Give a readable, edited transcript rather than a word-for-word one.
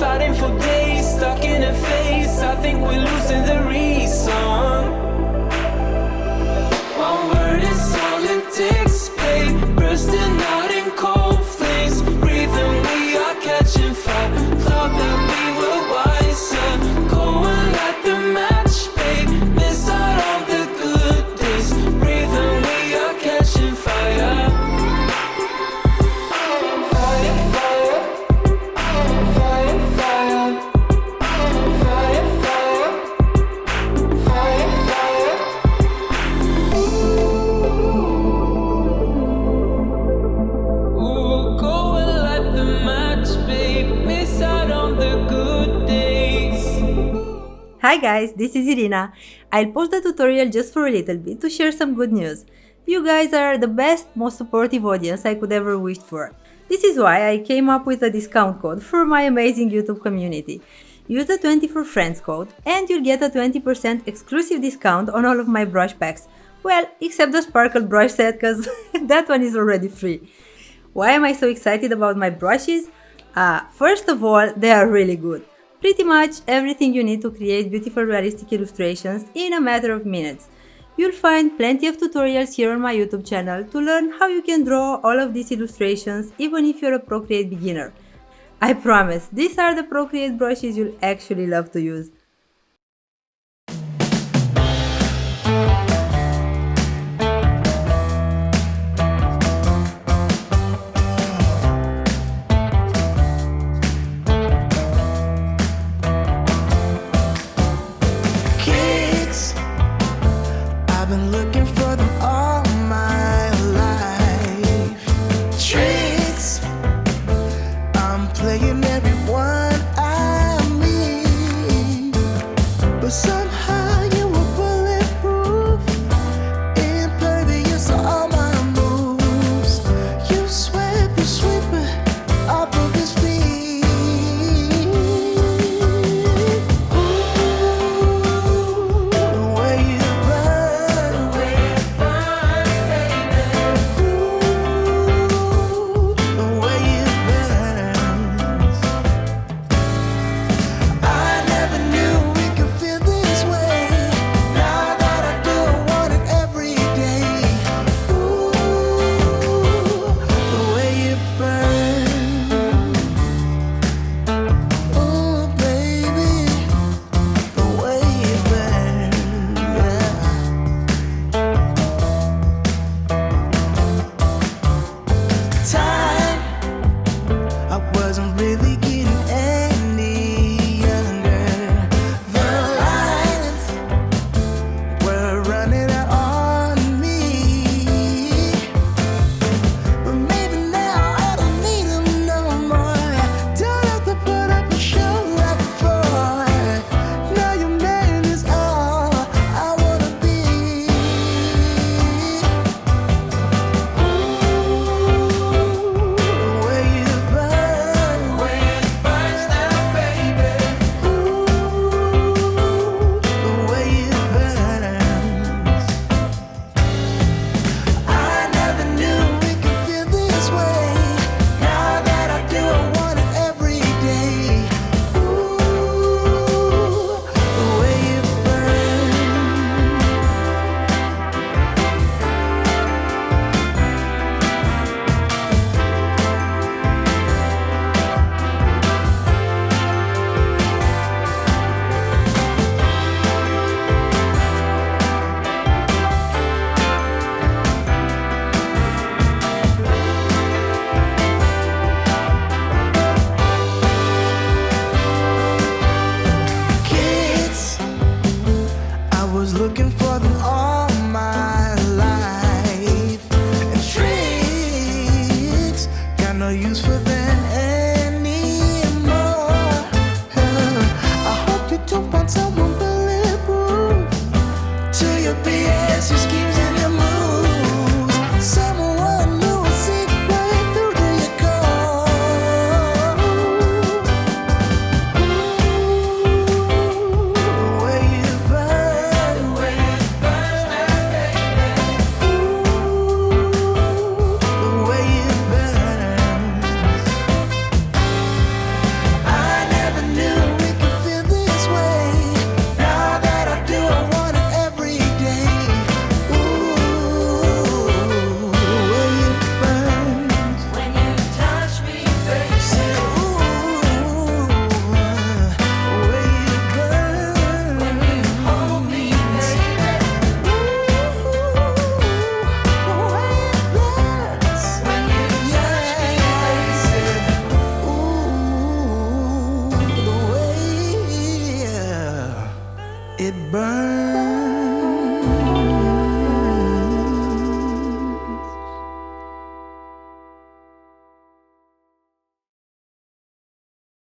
fighting for days, stuck in a phase. I think we're losing the reason. One word is all it takes, babe. Bursting out in cold flames, breathing, we are catching fire. Thought that we were wiser, going like the match, babe. Miss out on the good days, breathing, we are catching fire. Fire, fire, fire, fire, fire, fire, fire, fire. Ooh, going like the match, babe. Miss out on the good days. Hi guys, this is Irina. I'll post the tutorial just for a little bit to share some good news. You guys are the best, most supportive audience I could ever wish for. This is why I came up with a discount code for my amazing YouTube community. Use the 24friends code and you'll get a 20% exclusive discount on all of my brush packs. Well, except the sparkle brush set, cause that one is already free. Why am I so excited about my brushes? First of all, they are really good. Pretty much everything you need to create beautiful realistic illustrations in a matter of minutes. You'll find plenty of tutorials here on my YouTube channel to learn how you can draw all of these illustrations even if you're a Procreate beginner. I promise, these are the Procreate brushes you'll actually love to use. Kids, I've been looking for them all my life. Tricks, I'm playing everyone I meet, but somehow you were bulletproof, impervious to all my moves. You swept the sweeper off of his feet. Ooh, the way you burn, ooh, the way you burn. I never knew we could feel this way. Now that I do, I want it every day. Ooh, the way you burn. Ooh, baby, the way you burn. Time, I wasn't really getting any younger. The lines were running out on me, but maybe now I don't need them no more. Don't have to put up a show like before. Now your man is all I wanna be. Ooh, the way you burn, when it burns down, baby. Ooh, the way it burns. I never knew we could feel this way. Now that I do, I want it every day. Ooh, the way it burns. Kids, I was looking for them all my life. And tricks, got no use for them anymore. I hope you don't find someone bulletproof till you be